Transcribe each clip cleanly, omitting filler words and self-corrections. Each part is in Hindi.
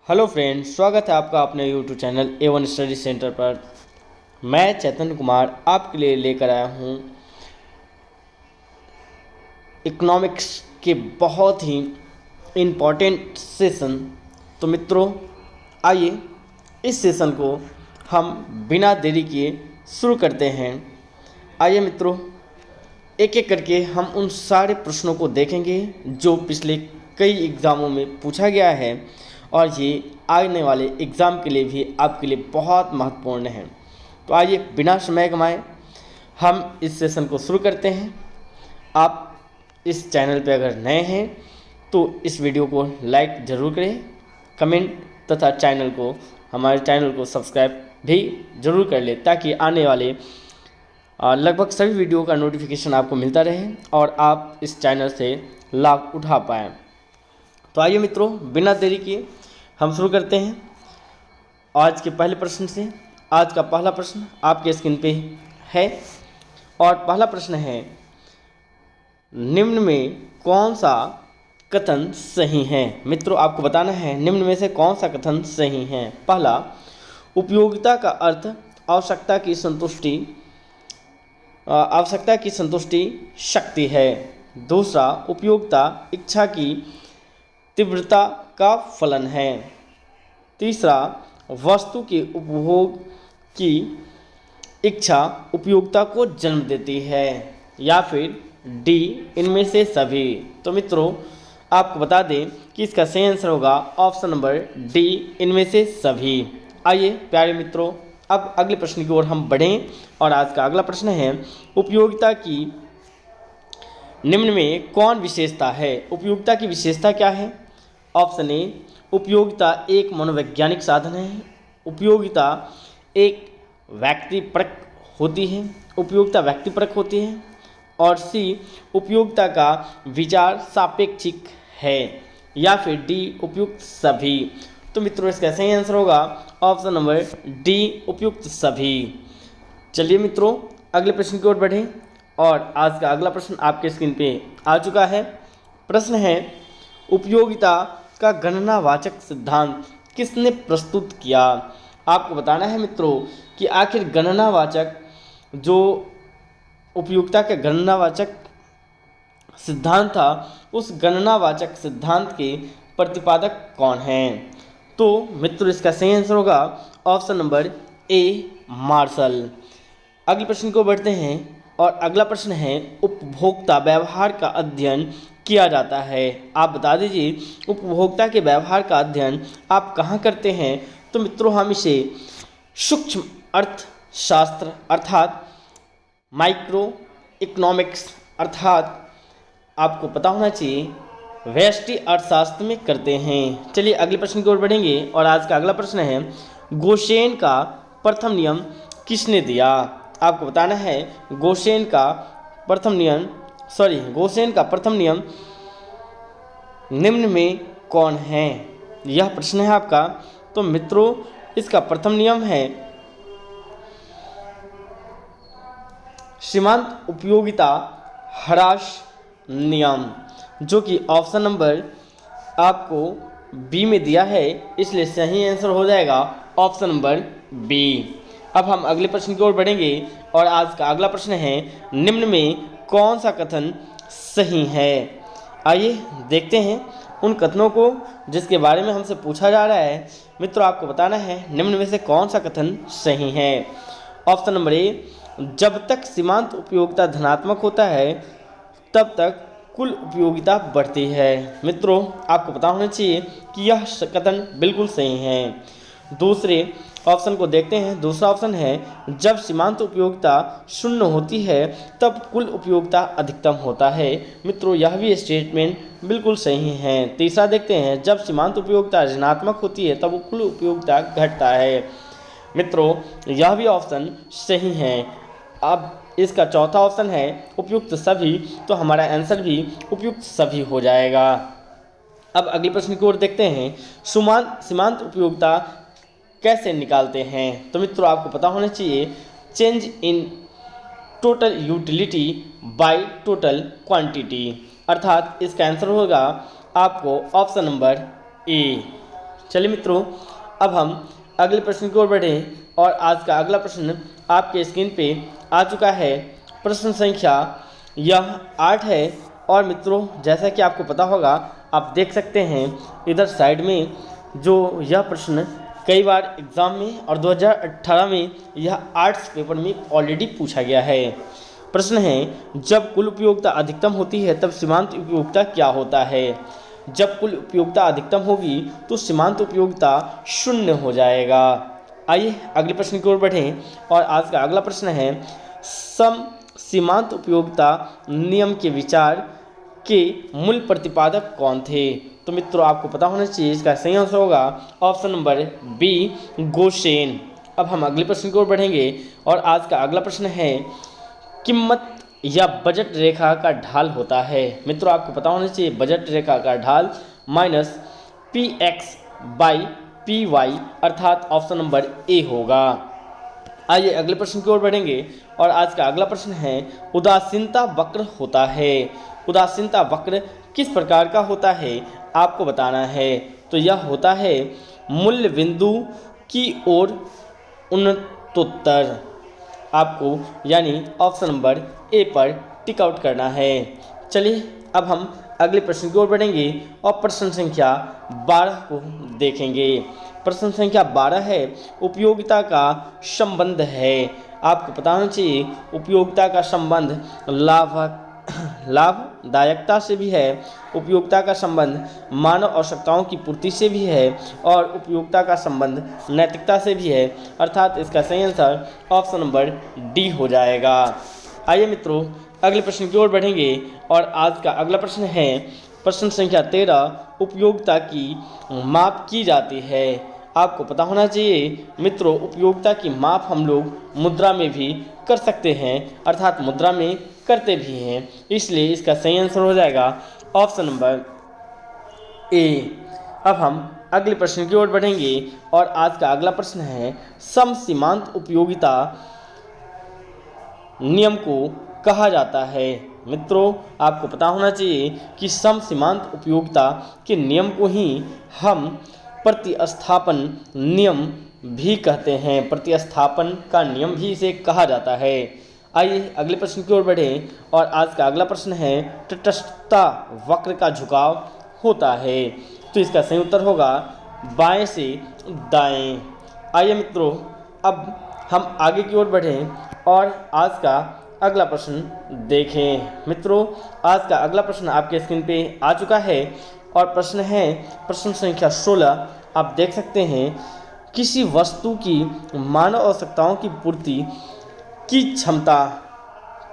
हेलो फ्रेंड्स, स्वागत है आपका अपने YouTube channel A1 study centre पर। मैं चैतन्य कुमार आपके लिए लेकर आया हूँ इकोनॉमिक्स के बहुत ही इम्पॉर्टेंट सेशन। तो मित्रों, आइए इस सेशन को हम बिना देरी किए शुरू करते हैं। आइए मित्रों, एक एक करके हम उन सारे प्रश्नों को देखेंगे जो पिछले कई एग्ज़ामों में पूछा गया है और ये आने वाले एग्ज़ाम के लिए भी आपके लिए बहुत महत्वपूर्ण है। तो आइए बिना समय गंवाए हम इस सेशन को शुरू करते हैं। आप इस चैनल पर अगर नए हैं तो इस वीडियो को लाइक ज़रूर करें, कमेंट तथा हमारे चैनल को सब्सक्राइब भी ज़रूर कर लें ताकि आने वाले लगभग सभी वीडियो का नोटिफिकेशन आपको मिलता रहे और आप इस चैनल से लाभ उठा पाएँ। तो आइए मित्रों, बिना देरी किए हम शुरू करते हैं आज के पहले प्रश्न से। आज का पहला प्रश्न आपके स्क्रीन पे है और पहला प्रश्न है, निम्न में कौन सा कथन सही है। मित्रों, आपको बताना है निम्न में से कौन सा कथन सही है। पहला, उपयोगिता का अर्थ आवश्यकता की संतुष्टि शक्ति है। दूसरा, उपयोगिता इच्छा की तीव्रता का फलन है। तीसरा, वस्तु के उपभोग की इच्छा उपयोगिता को जन्म देती है। या फिर डी, इनमें से सभी। तो मित्रों, आपको बता दें कि इसका सही आंसर होगा ऑप्शन नंबर डी, इनमें से सभी। आइए प्यारे मित्रों, अब अगले प्रश्न की ओर हम बढ़ें और आज का अगला प्रश्न है, उपयोगिता की निम्न में कौन विशेषता है। उपयोगिता की विशेषता क्या है। ऑप्शन ए, उपयोगिता एक मनोवैज्ञानिक साधन है। उपयोगिता एक व्यक्तिपरक होती है। उपयोगिता व्यक्तिपरक होती है। और सी, उपयोगिता का विचार सापेक्षिक है। या फिर डी, उपयुक्त सभी। तो मित्रों, इसका सही आंसर होगा ऑप्शन नंबर डी, उपयुक्त सभी। चलिए मित्रों, अगले प्रश्न की ओर बढ़ें और आज का अगला प्रश्न आपके स्क्रीन पे आ चुका है। प्रश्न है, उपयोगिता का गणनावाचक सिद्धांत किसने प्रस्तुत किया। आपको बताना है मित्रों कि आखिर गणनावाचक जो उपयोगिता का गणनावाचक सिद्धांत था, उस गणनावाचक सिद्धांत के प्रतिपादक कौन हैं। तो मित्रों, इसका सही आंसर होगा ऑप्शन नंबर ए, मार्शल। अगले प्रश्न को बढ़ते हैं और अगला प्रश्न है, उपभोक्ता व्यवहार का अध्ययन किया जाता है। आप बता दीजिए उपभोक्ता के व्यवहार का अध्ययन आप कहाँ करते हैं। तो मित्रों, हम इसे सूक्ष्म अर्थशास्त्र अर्थात माइक्रो इकोनॉमिक्स अर्थात आपको पता होना चाहिए व्यष्टि अर्थशास्त्र में करते हैं। चलिए अगले प्रश्न की ओर बढ़ेंगे और आज का अगला प्रश्न है, गोसेन का प्रथम नियम किसने दिया। आपको बताना है गोसेन का प्रथम नियम निम्न में कौन है। यह प्रश्न है आपका। तो मित्रों, इसका प्रथम नियम है सीमांत उपयोगिता ह्रास नियम, जो कि ऑप्शन नंबर आपको बी में दिया है, इसलिए सही आंसर हो जाएगा ऑप्शन नंबर बी। अब हम अगले प्रश्न की ओर बढ़ेंगे और आज का अगला प्रश्न है, निम्न में कौन सा कथन सही है। आइए देखते हैं उन कथनों को जिसके बारे में हमसे पूछा जा रहा है। मित्रों, आपको बताना है निम्न में से कौन सा कथन सही है। ऑप्शन नंबर ए, जब तक सीमांत उपयोगिता धनात्मक होता है तब तक कुल उपयोगिता बढ़ती है। मित्रों, आपको पता होना चाहिए कि यह कथन बिल्कुल सही है। दूसरे ऑप्शन को देखते हैं। दूसरा ऑप्शन है, जब सीमांत उपयोगिता शून्य होती है तब कुल उपयोगिता अधिकतम होता है। मित्रों, यह भी स्टेटमेंट बिल्कुल सही है। तीसरा देखते हैं, जब सीमांत उपयोगिता ऋणात्मक होती है तब कुल उपयोगिता घटता है। मित्रों, यह भी ऑप्शन सही है। अब इसका चौथा ऑप्शन है उपयुक्त सभी, तो हमारा आंसर भी उपयुक्त सभी हो जाएगा। अब अगले प्रश्न की ओर देखते हैं, सीमांत उपयोगिता कैसे निकालते हैं। तो मित्रों, आपको पता होना चाहिए change in total utility by total quantity, अर्थात इसका आंसर होगा आपको ऑप्शन नंबर ए, चलिए मित्रों, अब हम अगले प्रश्न की ओर बढ़ें और आज का अगला प्रश्न आपके स्क्रीन पे आ चुका है। प्रश्न संख्या यह 8 है और मित्रों जैसा कि आपको पता होगा, आप देख सकते हैं इधर साइड में जो यह प्रश्न कई बार एग्ज़ाम में और 2018 में यह आर्ट्स पेपर में ऑलरेडी पूछा गया है। प्रश्न है, जब कुल उपयोगिता अधिकतम होती है तब सीमांत उपयोगिता क्या होता है। जब कुल उपयोगिता अधिकतम होगी तो सीमांत उपयोगिता 0 हो जाएगा। आइए अगले प्रश्न की ओर बढ़ें और आज का अगला प्रश्न है, सम सीमांत उपयोगिता नियम के विचार के मूल प्रतिपादक कौन थे। तो मित्रों आपको पता होना चाहिए, इसका सही आंसर होगा ऑप्शन नंबर बी, गोसेन। अब हम अगले प्रश्न की ओर बढ़ेंगे और आज का अगला प्रश्न है, कीमत या बजट रेखा का ढाल होता है। मित्रों आपको पता होना चाहिए, बजट रेखा का ढाल minus P X by P Y अर्थात ऑप्शन नंबर ए होगा। आइए अगले प्रश्न की ओर बढ़ेंगे और आज का अगला प्रश्न है, उदासीनता वक्र होता है। उदासीनता वक्र किस प्रकार का होता है आपको बताना है। तो यह होता है मूल्य बिंदु की ओर उन्नतोत्तर। आपको यानी ऑप्शन नंबर ए पर टिक आउट करना है। चलिए अब हम अगले प्रश्न की ओर बढ़ेंगे और प्रश्न संख्या 12 को देखेंगे। प्रश्न संख्या 12 है, उपयोगिता का संबंध है। आपको पता होना चाहिए, उपयोगिता का संबंध लाभदायकता से भी है, उपयोगिता का संबंध मानव आवश्यकताओं की पूर्ति से भी है और उपयोगिता का संबंध नैतिकता से भी है, अर्थात इसका सही आंसर ऑप्शन नंबर डी हो जाएगा। आइए मित्रों अगले प्रश्न की ओर बढ़ेंगे और आज का अगला प्रश्न है, प्रश्न संख्या 13, उपयोगिता की माप की जाती है। आपको पता होना चाहिए मित्रों, उपयोगिता की माप हम लोग मुद्रा में भी कर सकते हैं, अर्थात मुद्रा में करते भी हैं, इसलिए इसका सही आंसर हो जाएगा ऑप्शन नंबर ए। अब हम अगले प्रश्न की ओर बढ़ेंगे और आज का अगला प्रश्न है, सम सीमांत उपयोगिता नियम को कहा जाता है। मित्रों आपको पता होना चाहिए कि सम सीमांत उपयोगिता के नियम को ही हम प्रतिस्थापन नियम भी कहते हैं। प्रतिस्थापन का नियम भी इसे कहा जाता है। आइए अगले प्रश्न की ओर बढ़ें और आज का अगला प्रश्न है, तटस्थता वक्र का झुकाव होता है। तो इसका सही उत्तर होगा बाएं से दाएं। आइए मित्रों अब हम आगे की ओर बढ़ें और आज का अगला प्रश्न देखें। मित्रों आज का अगला प्रश्न आपके स्क्रीन पे आ चुका है और प्रश्न है प्रश्न संख्या 16। आप देख सकते हैं, किसी वस्तु की मानव आवश्यकताओं की पूर्ति की क्षमता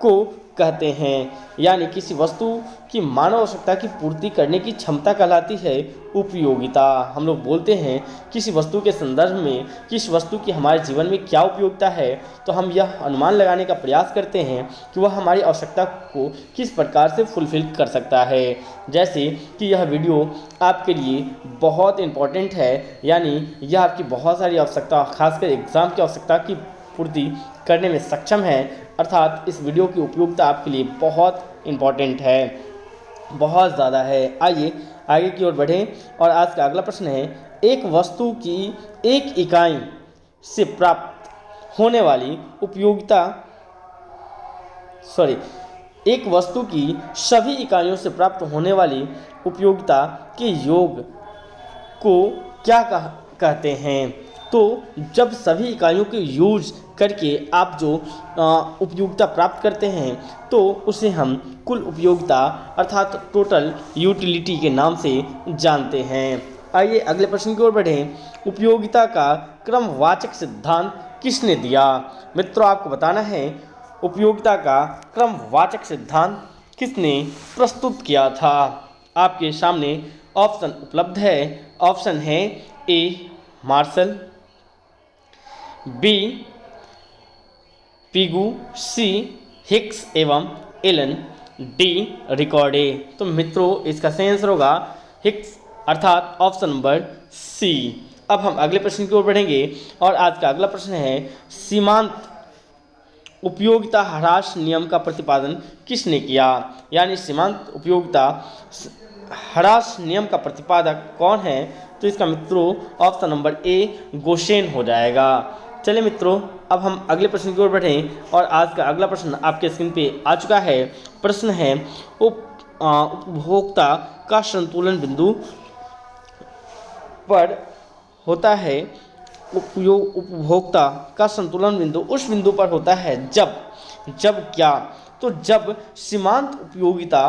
को कहते हैं, यानी किसी वस्तु की मानव आवश्यकता की पूर्ति करने की क्षमता कहलाती है उपयोगिता। हम लोग बोलते हैं किसी वस्तु के संदर्भ में किस वस्तु की हमारे जीवन में क्या उपयोगिता है, तो हम यह अनुमान लगाने का प्रयास करते हैं कि वह हमारी आवश्यकता को किस प्रकार से फुलफिल कर सकता है। जैसे कि यह वीडियो आपके लिए बहुत इम्पॉर्टेंट है, यानी यह आपकी बहुत सारी आवश्यकता, खासकर एग्ज़ाम की आवश्यकता की पूर्ति करने में सक्षम है, अर्थात इस वीडियो की उपयोगिता आपके लिए बहुत इम्पॉर्टेंट है, बहुत ज़्यादा है। आइए आगे की ओर बढ़ें और आज का अगला प्रश्न है, एक वस्तु की एक इकाई से प्राप्त होने वाली उपयोगिता एक वस्तु की सभी इकाइयों से प्राप्त होने वाली उपयोगिता के योग को क्या कहते हैं। तो जब सभी इकाइयों के यूज करके आप जो उपयोगिता प्राप्त करते हैं तो उसे हम कुल उपयोगिता अर्थात टोटल यूटिलिटी के नाम से जानते हैं। आइए अगले प्रश्न की ओर बढ़ें, उपयोगिता का क्रमवाचक सिद्धांत किसने दिया। मित्रों आपको बताना है उपयोगिता का क्रमवाचक सिद्धांत किसने प्रस्तुत किया था। आपके सामने ऑप्शन उपलब्ध है। ऑप्शन है ए मार्शल, बी पिगू, सी हिक्स एवं एलन, डी रिकॉर्डे। तो मित्रों इसका सही आंसर होगा हिक्स अर्थात ऑप्शन नंबर सी। अब हम अगले प्रश्न की ओर बढ़ेंगे और आज का अगला प्रश्न है, सीमांत उपयोगिता ह्रास नियम का प्रतिपादन किसने किया। यानी सीमांत उपयोगिता हरास नियम का प्रतिपादक कौन है? तो इसका मित्रों ऑप्शन नंबर ए गोसेन हो जाएगा। चलिए मित्रों, अब हम अगले प्रश्न की ओर बढ़ें और आज का अगला प्रश्न आपके स्क्रीन पे आ चुका है। प्रश्न है उपभोक्ता का संतुलन बिंदु पर होता है। उपभोक्ता का संतुलन बिंदु उस बिंदु पर होता है जब क्या? तो जब सीमांत उपयोगिता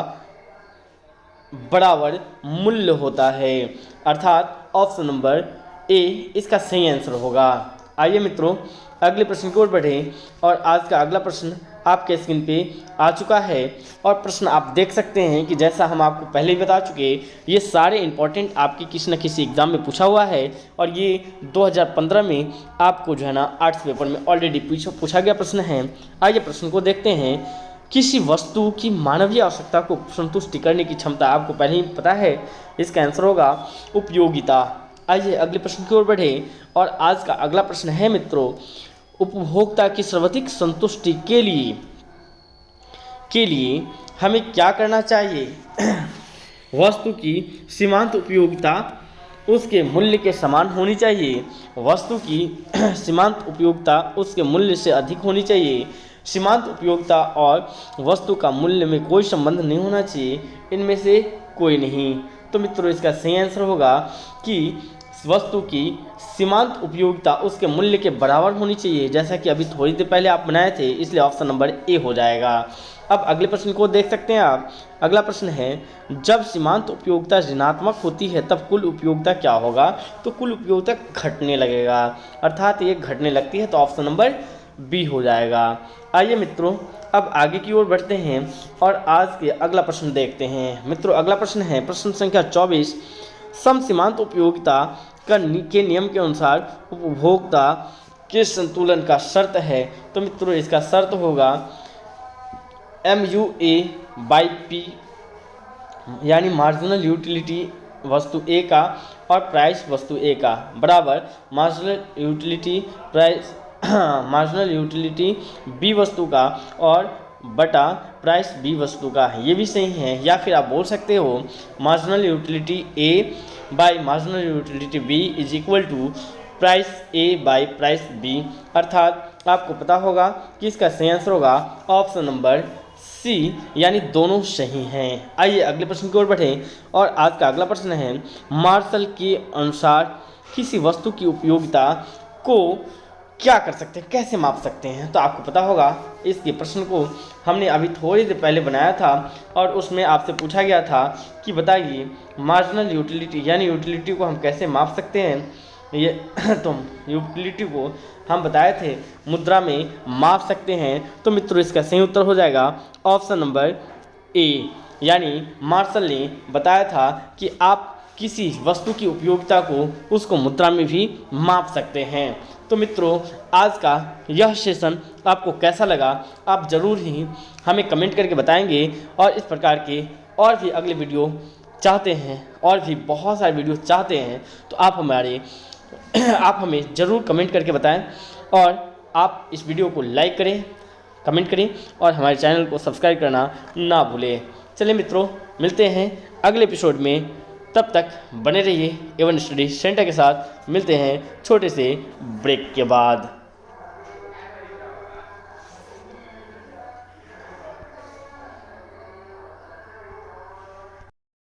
बराबर मूल्य होता है, अर्थात ऑप्शन नंबर ए इसका सही आंसर होगा। आइए मित्रों अगले प्रश्न की ओर बढ़ें और आज का अगला प्रश्न आपके स्क्रीन पे आ चुका है। और प्रश्न आप देख सकते हैं कि जैसा हम आपको पहले ही बता चुके, ये सारे इंपॉर्टेंट आपके किसी न किसी एग्जाम में पूछा हुआ है और ये 2015 में आपको जो है ना आर्ट्स पेपर में ऑलरेडी पूछा गया प्रश्न है। आइए प्रश्न को देखते हैं। किसी वस्तु की मानवीय आवश्यकता को संतुष्टि करने की क्षमता आपको पहले ही पता है, इसका आंसर होगा उपयोगिता। आइए अगले प्रश्न की ओर बढ़े और आज का अगला प्रश्न है मित्रों, उपभोक्ता की सर्वाधिक संतुष्टि के लिए हमें क्या करना चाहिए? वस्तु की सीमांत उपयोगिता उसके मूल्य के समान होनी चाहिए। वस्तु की सीमांत उपयोगिता उसके मूल्य से अधिक होनी चाहिए। सीमांत उपयोगिता और वस्तु का मूल्य में कोई संबंध नहीं होना चाहिए। इनमें से कोई नहीं। तो मित्रों इसका सही आंसर होगा कि वस्तु की सीमांत उपयोगिता उसके मूल्य के बराबर होनी चाहिए, जैसा कि अभी थोड़ी देर पहले आप बनाए थे, इसलिए ऑप्शन नंबर ए हो जाएगा। अब अगले प्रश्न को देख सकते हैं आप। अगला प्रश्न है, जब सीमांत उपयोगिता ऋणात्मक होती है तब कुल उपयोगिता क्या होगा? तो कुल उपयोगिता घटने लगेगा, अर्थात ये घटने लगती है, तो ऑप्शन नंबर बी हो जाएगा। आइए मित्रों अब आगे की ओर बढ़ते हैं और आज के अगला प्रश्न देखते हैं। मित्रों अगला प्रश्न है प्रश्न संख्या 24। समसीमांत उपयोगिता के नियम के अनुसार उपभोक्ता के संतुलन का शर्त है। तो मित्रों इसका शर्त होगा MUA/P, यानी मार्जिनल यूटिलिटी वस्तु ए का और प्राइस वस्तु ए का बराबर मार्जिनल यूटिलिटी बी वस्तु का और बटा प्राइस बी वस्तु का। ये भी सही है, या फिर आप बोल सकते हो marginal utility A by marginal utility B is equal to price A by price B, अर्थात आपको पता होगा कि इसका सही आंसर होगा ऑप्शन नंबर सी, यानी दोनों सही हैं। आइए अगले प्रश्न की ओर बढ़ें और आज का अगला प्रश्न है, मार्शल के अनुसार किसी वस्तु की उपयोगिता को क्या कर सकते हैं, कैसे माप सकते हैं? तो आपको पता होगा इसके प्रश्न को हमने अभी थोड़ी देर पहले बनाया था और उसमें आपसे पूछा गया था कि बताइए मार्जिनल यूटिलिटी यानी यूटिलिटी को हम कैसे माप सकते हैं। ये तो यूटिलिटी को हम बताए थे मुद्रा में माप सकते हैं। तो मित्रों इसका सही उत्तर हो जाएगा ऑप्शन नंबर ए, यानी मार्शल ने बताया था कि आप किसी वस्तु की उपयोगिता को उसको मुद्रा में भी माप सकते हैं। तो मित्रों आज का यह सेशन आपको कैसा लगा आप ज़रूर ही हमें कमेंट करके बताएंगे और इस प्रकार के और भी अगले वीडियो चाहते हैं और भी बहुत सारे वीडियो चाहते हैं तो आप हमें ज़रूर कमेंट करके बताएं और आप इस वीडियो को लाइक करें, कमेंट करें और हमारे चैनल को सब्सक्राइब करना ना भूलें। चलिए मित्रों मिलते हैं अगले एपिसोड में, तब तक बने रहिए एवन स्टडी सेंटर के साथ। मिलते हैं छोटे से ब्रेक के बाद।